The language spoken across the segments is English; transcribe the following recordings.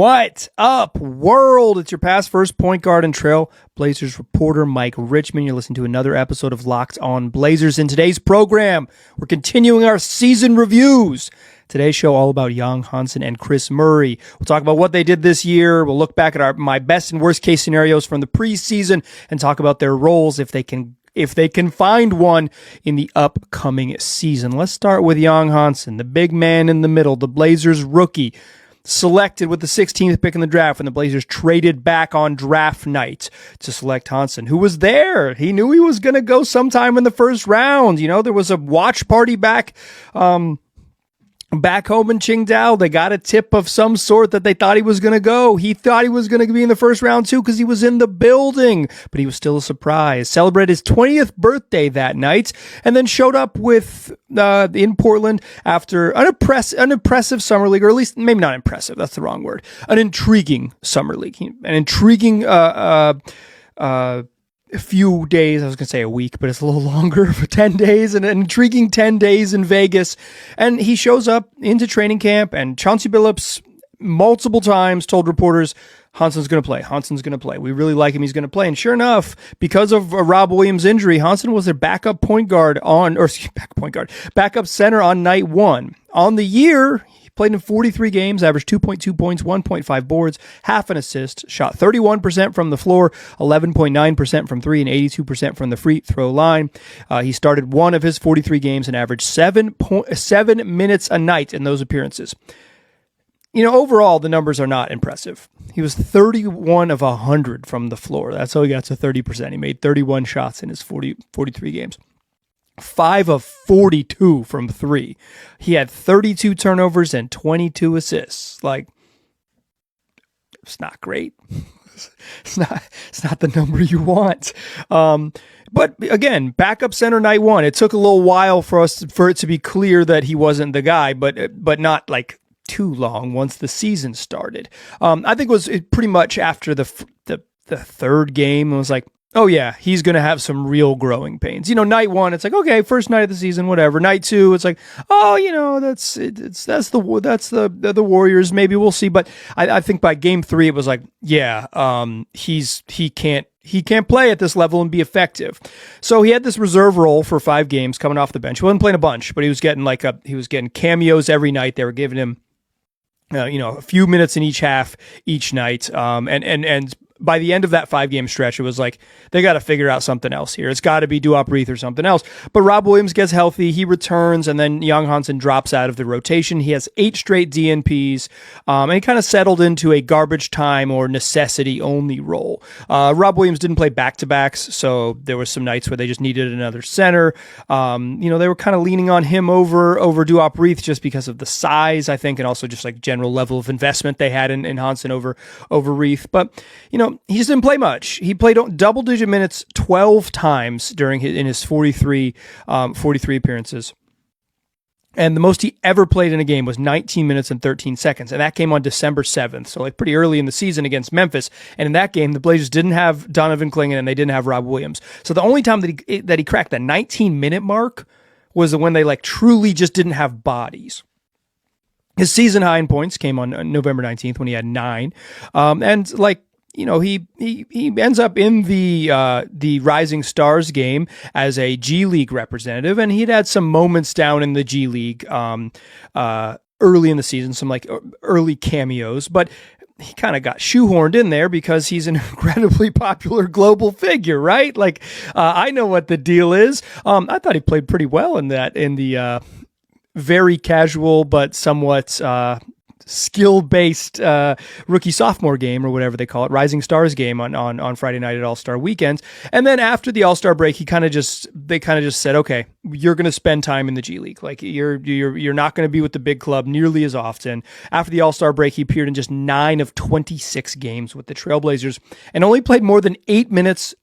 What up, world? It's your past first point guard and Trail Blazers reporter, Mike Richmond. You're listening to another episode of Locked On Blazers. In today's program, we're continuing our season reviews. Today's show all about杨瀚森and Kris Murray. We'll talk about what they did this year. We'll look back at my best and worst case scenarios from the preseason and talk about their roles if they can find one in the upcoming season. Let's start with杨瀚森, the big man in the middle, the Blazers rookie. Selected with the 16th pick in the draft when the Blazers traded back on draft night to select Hansen, who was there. He knew he was going to go sometime in the first round. You know, there was a watch party back home in Qingdao. They got a tip of some sort that they thought he was going to go. He thought he was going to be in the first round too because he was in the building, but he was still a surprise. Celebrated his 20th birthday that night and then showed up in Portland after an impressive summer league, or at least maybe not impressive. That's the wrong word. An intriguing summer league, an intriguing a few days, I was going to say a week, but it's a little longer, for 10 days, an intriguing 10 days in Vegas. And he shows up into training camp, and Chauncey Billups multiple times told reporters, Hansen's going to play. Hansen's going to play. We really like him. He's going to play. And sure enough, because of Rob Williams' injury, Hansen was their backup backup center on night one. On the year, played in 43 games, averaged 2.2 points, 1.5 boards, half an assist, shot 31% from the floor, 11.9% from three, and 82% from the free throw line. He started one of his 43 games and averaged 7 minutes a night in those appearances. You know, overall, the numbers are not impressive. He was 31 of 100 from the floor. That's how he got to 30%. He made 31 shots in his 43 games. 5 of 42 from three. He had 32 turnovers and 22 assists. Like, it's not great. It's not the number you want. But again, backup center night one. It took a little while for it to be clear that he wasn't the guy, but not like too long once the season started. I think it was pretty much after the third game. It was like, oh yeah, he's going to have some real growing pains. You know, night one, it's like, okay, first night of the season, whatever. Night two, it's like, oh, you know, that's the Warriors. Maybe we'll see. But I think by game three, it was like, yeah, he can't play at this level and be effective. So he had this reserve role for 5 games coming off the bench. He wasn't playing a bunch, but he was getting cameos every night. They were giving him, a few minutes in each half each night. And by the end of that 5-game stretch, it was like, they got to figure out something else here. It's got to be Duop Reith or something else. But Rob Williams gets healthy. He returns, and then杨瀚森drops out of the rotation. He has 8 straight DNPs, and he kind of settled into a garbage time or necessity-only role. Rob Williams didn't play back-to-backs, so there were some nights where they just needed another center. They were kind of leaning on him over Duop Reith just because of the size, I think, and also just like general level of investment they had in Hansen over Reith. But, he just didn't play much. He played double-digit minutes 12 times in his 43 appearances. And the most he ever played in a game was 19 minutes and 13 seconds. And that came on December 7th. So like pretty early in the season against Memphis. And in that game, the Blazers didn't have Donovan Clingan and they didn't have Rob Williams. So the only time that he cracked the 19-minute mark was when they like truly just didn't have bodies. His season high in points came on November 19th when he had 9. He ends up in the Rising Stars game as a G League representative, and he'd had some moments down in the G League early in the season, some like early cameos, but he kind of got shoehorned in there because he's an incredibly popular global figure, right? Like, I know what the deal is. I thought he played pretty well in the very casual but somewhat skill-based rookie-sophomore game, or whatever they call it, Rising Stars game on Friday night at All-Star weekends. And then after the All-Star break, they kind of just said, okay, you're going to spend time in the G League. Like, you're not going to be with the big club nearly as often. After the All-Star break, he appeared in just 9 of 26 games with the Trailblazers and only played more than 8 minutes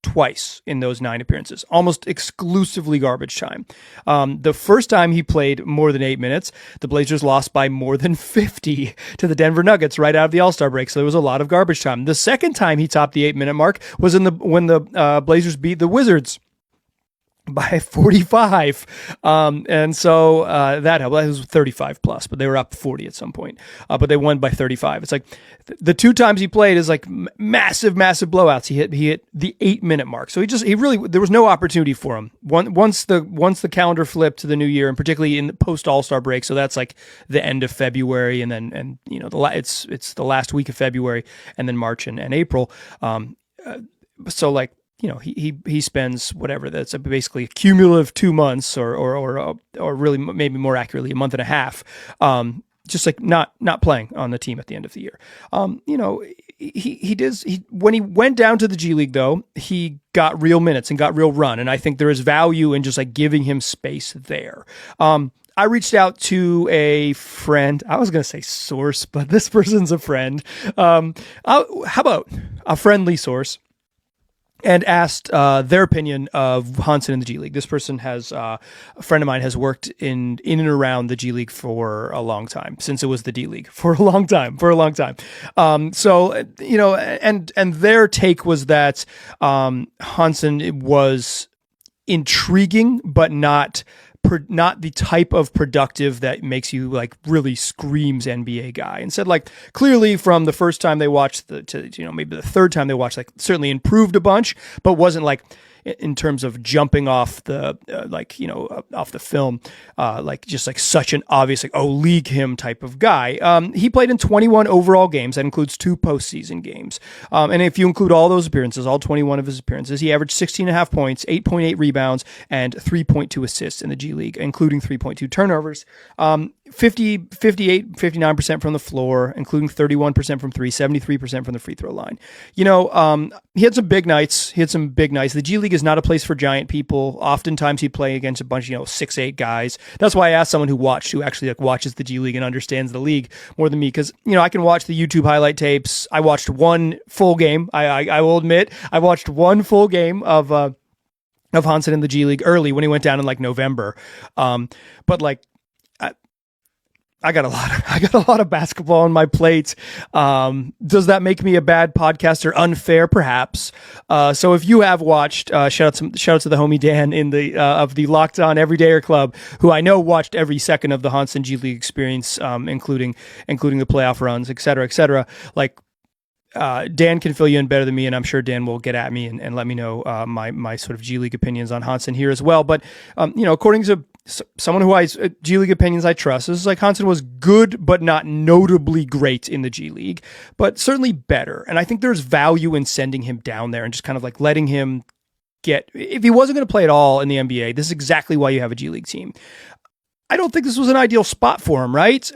twice in those 9 appearances, almost exclusively garbage time. The first time he played more than 8 minutes, the Blazers lost by more than 50 to the Denver Nuggets right out of the All-Star break, so there was a lot of garbage time. The second time he topped the 8-minute mark was when the Blazers beat the Wizards by 45. And so that helped. It was 35 plus, but they were up 40 at some point. But they won by 35. It's like the two times he played is like massive blowouts. He hit the 8-minute mark. So he really, there was no opportunity for him. Once the calendar flipped to the new year, and particularly in the post All-Star break, so that's like the end of February, and then it's the last week of February, and then March and April. So like, he spends whatever, that's basically a cumulative 2 months or really maybe more accurately a month and a half, just like not playing on the team at the end of the year. When he went down to the G League though, he got real minutes and got real run. And I think there is value in just like giving him space there. I reached out to a friend. I was going to say source, but this person's a friend. How about a friendly source? And asked their opinion of瀚森in the G League. This person a friend of mine has worked in and around the G League for a long time, since it was the D League for a long time. So and their take was that瀚森was intriguing, but not the type of productive that makes you like really screams NBA guy. And said like clearly from the first time they watched maybe the third time they watched, like certainly improved a bunch, but wasn't like in terms of jumping off the off the film, like just like such an obvious like, oh, league him type of guy. He played in 21 overall games. That includes 2 postseason games. And if you include all those appearances, all 21 of his appearances, he averaged 16.5 points, 8.8 rebounds, and 3.2 assists in the G League, including 3.2 turnovers. 59% from the floor, including 31% from 3, 73% from the free throw line. He had some big nights. The G League is not a place for giant people. Oftentimes he'd play against a bunch, 6'8" guys. That's why I asked someone who actually like watches the G League and understands the league more than me. Cause I can watch the YouTube highlight tapes. I watched one full game. I will admit I watched one full game of瀚森in the G League early when he went down in like November. But like, I got a lot of basketball on my plate. Does that make me a bad podcaster? Unfair, perhaps. So if you have watched, shout out to the homie Dan in the of the Locked On Everydayer Club, who I know watched every second of the瀚森G League experience, including the playoff runs, et cetera. Like, Dan can fill you in better than me, and I'm sure Dan will get at me and let me know my sort of G League opinions on瀚森here as well. But according to someone who G League opinions I trust, this is like瀚森was good but not notably great in the G League, but certainly better. And I think there's value in sending him down there and just kind of like letting him if he wasn't going to play at all in the NBA, this is exactly why you have a G League team. I don't think this was an ideal spot for him, right?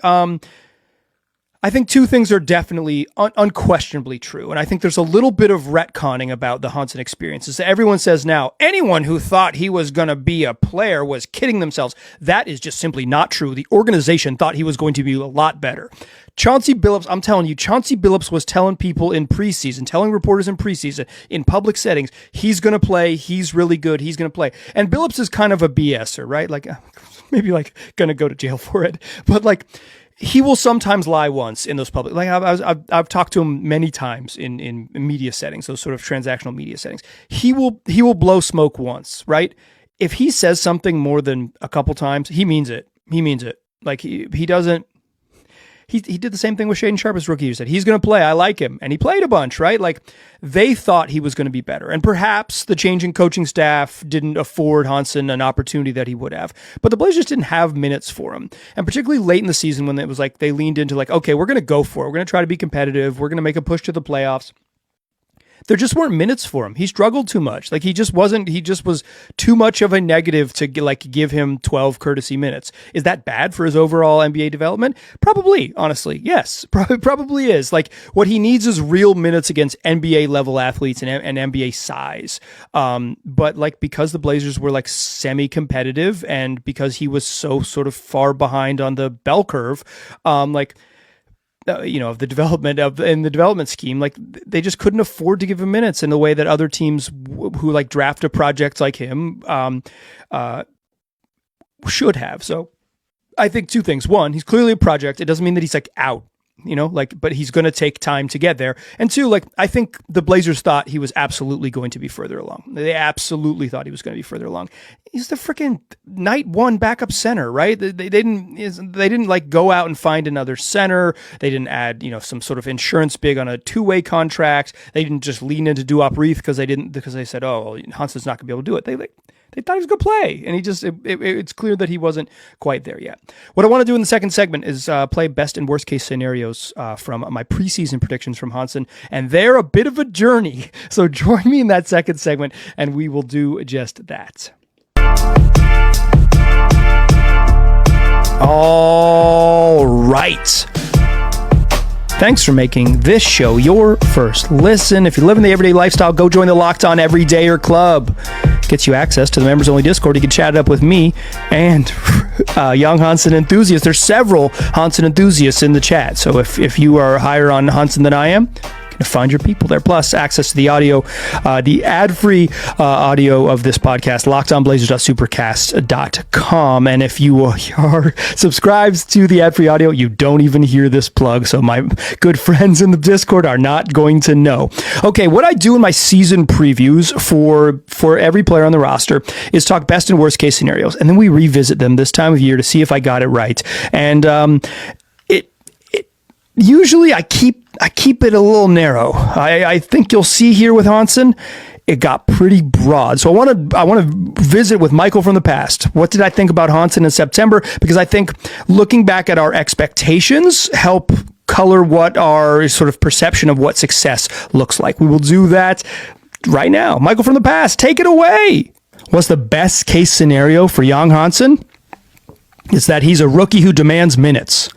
I think two things are definitely unquestionably true. And I think there's a little bit of retconning about the瀚森experiences. Everyone says now, anyone who thought he was going to be a player was kidding themselves. That is just simply not true. The organization thought he was going to be a lot better. Chauncey Billups, I'm telling you, Chauncey Billups was telling people in preseason, telling reporters in preseason, in public settings, he's going to play, he's really good, he's going to play. And Billups is kind of a BSer, right? Like, maybe like going to go to jail for it. But like, he will sometimes lie once in those public, like I've talked to him many times in media settings, those sort of transactional media settings. He will blow smoke once, right? If he says something more than a couple times, he means it. Like he doesn't. He did the same thing with Shaedon Sharpe as rookie. He said, he's going to play. I like him. And he played a bunch, right? Like they thought he was going to be better. And perhaps the changing coaching staff didn't afford瀚森an opportunity that he would have. But the Blazers didn't have minutes for him. And particularly late in the season when it was like they leaned into like, okay, we're going to go for it. We're going to try to be competitive. We're going to make a push to the playoffs. There just weren't minutes for him. He struggled too much. Like he just was too much of a negative to give him 12 courtesy minutes. Is that bad for his overall NBA development? Probably, honestly. Yes, probably is. Like what he needs is real minutes against NBA level athletes and NBA size. But like because the Blazers were like semi-competitive and because he was so sort of far behind on the bell curve, of the development scheme, like they just couldn't afford to give him minutes in the way that other teams who like draft a project like him should have. So I think two things. One, he's clearly a project. It doesn't mean that he's like out. but he's going to take time to get there. And two, I think the Blazers thought he was absolutely going to be further along. They absolutely thought he was going to be further along. He's the freaking night one backup center, right? They didn't go out and find another center. They didn't add, some sort of insurance big on a two-way contract. They didn't just lean into Duop Reith because they said, oh, Hanson's not going to be able to do it. They thought he was going to play, and it's clear that he wasn't quite there yet. What I want to do in the second segment is play best and worst case scenarios from my preseason predictions from Hansen, and they're a bit of a journey. So join me in that second segment, and we will do just that. All right. Thanks for making this show your first listen. If you live in the everyday lifestyle, go join the Locked On Everydayer Club. Gets you access to the members-only Discord. You can chat it up with me and young Hansen enthusiasts. There's several Hansen enthusiasts in the chat. So if you are higher on Hansen than I am, find your people there. Plus, access to the audio, the ad-free audio of this podcast, lockedonblazers.supercast.com. And if you are subscribed to the ad-free audio, you don't even hear this plug. So my good friends in the Discord are not going to know. Okay, what I do in my season previews for every player on the roster is talk best and worst case scenarios. And then we revisit them this time of year to see if I got it right. And usually I keep it a little narrow. I think you'll see here with Hansen, it got pretty broad. So I want to visit with Michael from the past. What did I think about Hansen in September? Because I think looking back at our expectations help color what our sort of perception of what success looks like. We will do that right now. Michael from the past, take it away. What's the best case scenario for young Hansen? It's that he's a rookie who demands minutes.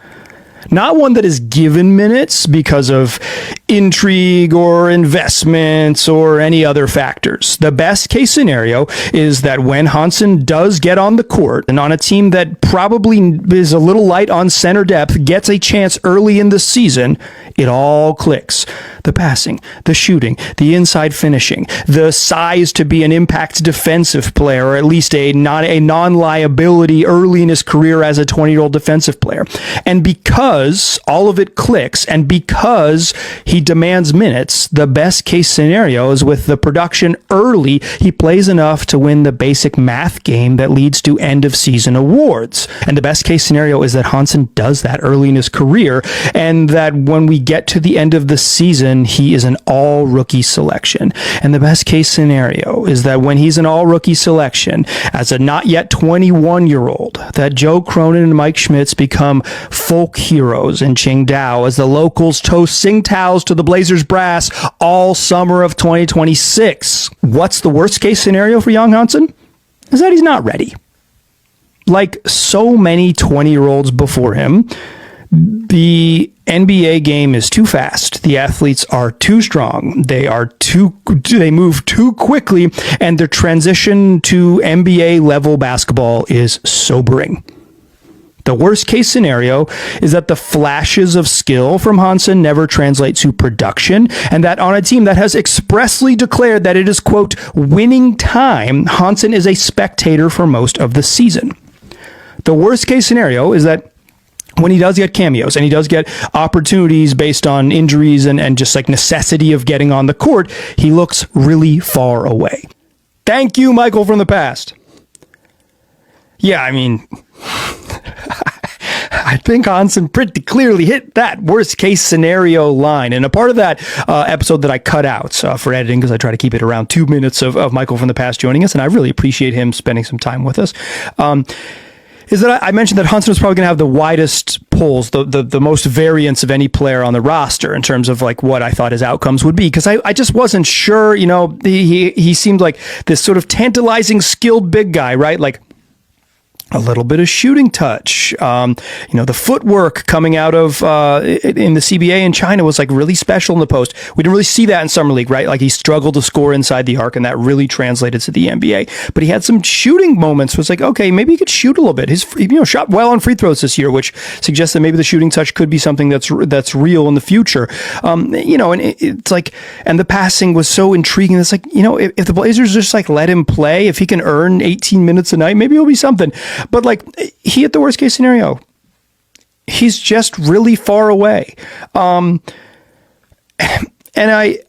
Not one that is given minutes because of intrigue or investments or any other factors. The best case scenario is that when Hansen does get on the court and on a team that probably is a little light on center depth, gets a chance early in the season, it all clicks. The passing, the shooting, the inside finishing, the size to be an impact defensive player, or at least a non-liability early in his career as a 20-year-old defensive player. And because all of it clicks and because he demands minutes, the best case scenario is with the production early, he plays enough to win the basic math game that leads to end of season awards. And the best case scenario is that Hansen does that early in his career, and that when we get to the end of the season, he is an all-rookie selection. And the best case scenario is that when he's an all-rookie selection, as a not yet 21-year-old, that Joe Cronin and Mike Schmitz become folk heroes in Qingdao as the locals toast Tsingtaos to the Blazers brass all summer of 2026. What's the worst case scenario for young Hansen? Is that he's not ready. Like so many 20-year-olds before him, the NBA game is too fast. The athletes are too strong. They move too quickly, and their transition to NBA level basketball is sobering. The worst case scenario is that the flashes of skill from Hansen never translate to production, and that on a team that has expressly declared that it is, quote, winning time, Hansen is a spectator for most of the season. The worst case scenario is that when he does get cameos and he does get opportunities based on injuries and just like necessity of getting on the court, he looks really far away. Thank you, Michael from the past. Yeah, I mean, I think Hansen pretty clearly hit that worst case scenario line. And a part of that episode that I cut out for editing, because I try to keep it around 2 minutes of Michael from the past joining us, and I really appreciate him spending some time with us, is that I mentioned that Hansen was probably going to have the widest polls, the most variance of any player on the roster in terms of like what I thought his outcomes would be, because I just wasn't sure. He seemed like this sort of tantalizing, skilled big guy, right? Like a little bit of shooting touch. The footwork coming out of in the CBA in China was like really special in the post. We didn't really see that in Summer League, right? Like he struggled to score inside the arc, and that really translated to the NBA. But he had some shooting moments. Was like, okay, maybe he could shoot a little bit. His shot well on free throws this year, which suggests that maybe the shooting touch could be something that's real in the future. And it's like, and the passing was so intriguing. It's like, if the Blazers just like let him play, if he can earn 18 minutes a night, maybe it'll be something. But like he hit the worst case scenario. he's just really far away. And I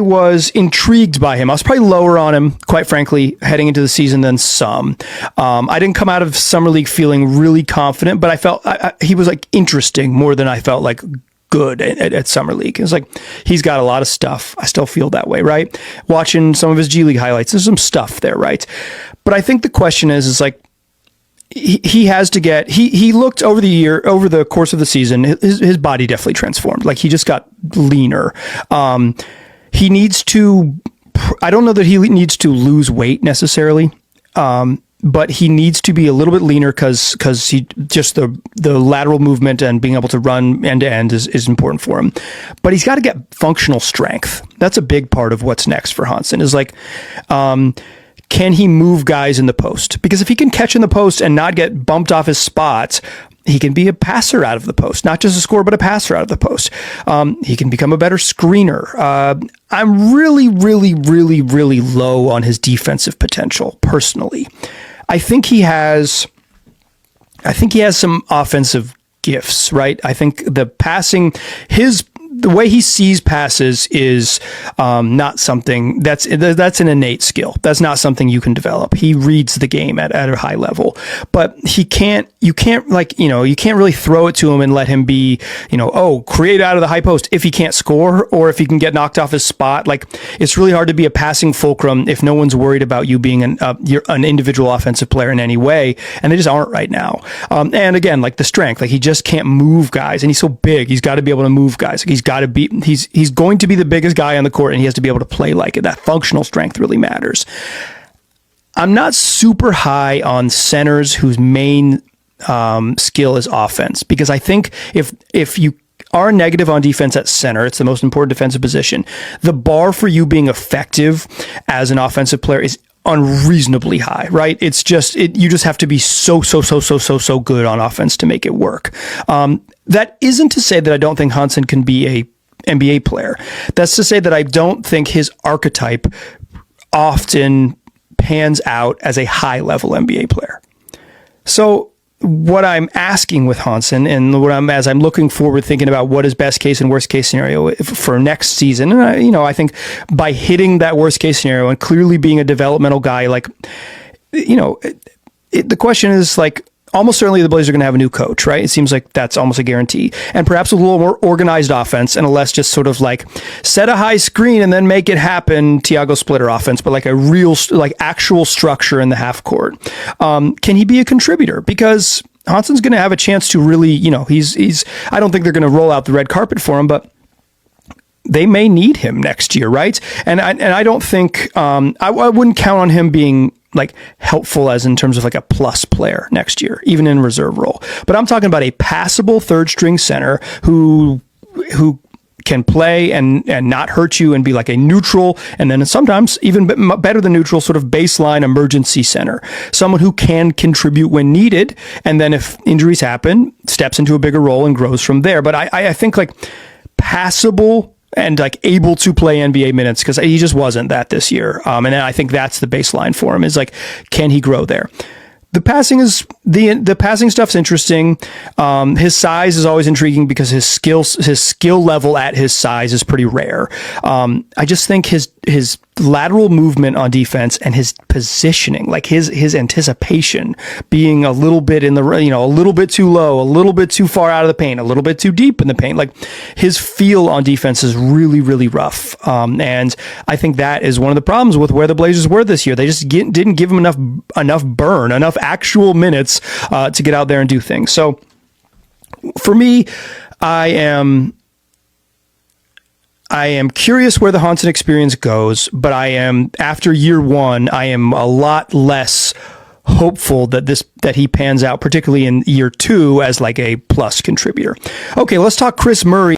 was intrigued by him. I was probably lower on him, quite frankly, heading into the season than some. I didn't come out of Summer League feeling really confident, but I felt he was like interesting more than I felt like good at Summer League. It was like, he's got a lot of stuff. I still feel that way, right? Watching some of his G League highlights, there's some stuff there, right? But I think the question is like, he has to get, he looked over the course of the season, his body definitely transformed. Like, he just got leaner. He needs to, I don't know that he needs to lose weight necessarily. But he needs to be a little bit leaner because he just the lateral movement and being able to run end to end is important for him. But he's got to get functional strength. That's a big part of what's next for Hansen, is like, can he move guys in the post? Because if he can catch in the post and not get bumped off his spots, he can be a passer out of the post, not just a scorer, but a passer out of the post. He can become a better screener. I'm really, really, really, really low on his defensive potential personally. I think he has some offensive gifts, right? I think the way he sees passes is not something that's an innate skill. That's not something you can develop. He reads the game at a high level, but you can't really throw it to him and let him be, create out of the high post if he can't score or if he can get knocked off his spot. Like, it's really hard to be a passing fulcrum if no one's worried about you being you're an individual offensive player in any way, and they just aren't right now. And again, like the strength, like he just can't move guys, and he's so big. He's got to be able to move guys. Like, he's going to be the biggest guy on the court, and he has to be able to play like it. That functional strength really matters. I'm not super high on centers whose main skill is offense, because I think if you are negative on defense at center, it's the most important defensive position. The bar for you being effective as an offensive player is unreasonably high, right? It's just, you just have to be so good on offense to make it work. That isn't to say that I don't think Hansen can be a NBA player. That's to say that I don't think his archetype often pans out as a high level NBA player. So what I'm asking with Hansen, and as I'm looking forward, thinking about what is best case and worst case scenario for next season, and I think by hitting that worst case scenario and clearly being a developmental guy, like, the question is like, almost certainly the Blazers are going to have a new coach, right? It seems like that's almost a guarantee. And perhaps a little more organized offense and a less just sort of like set a high screen and then make it happen, Tiago Splitter offense, but like a real, like actual structure in the half court. Can he be a contributor? Because Hansen's going to have a chance to really, he's I don't think they're going to roll out the red carpet for him, but they may need him next year, right? And I don't think, I wouldn't count on him being like helpful as in terms of like a plus player next year, even in reserve role. But I'm talking about a passable third string center who can play and not hurt you and be like a neutral, and then sometimes even better than neutral, sort of baseline emergency center. Someone who can contribute when needed, and then if injuries happen, steps into a bigger role and grows from there. But I think like passable and like able to play NBA minutes, because he just wasn't that this year. And I think that's the baseline for him, is like, can he grow there? The passing stuff's interesting. His size is always intriguing because his skill level at his size is pretty rare. I just think his lateral movement on defense and his positioning, like his anticipation, being a little bit a little bit too low, a little bit too far out of the paint, a little bit too deep in the paint. Like, his feel on defense is really, really rough. And I think that is one of the problems with where the Blazers were this year. They just didn't give him enough burn, enough actual minutes to get out there and do things. So for me, I am curious where the Hansen experience goes, but after year one, I am a lot less hopeful that he pans out, particularly in year two, as like a plus contributor. Okay, let's talk Chris Murray.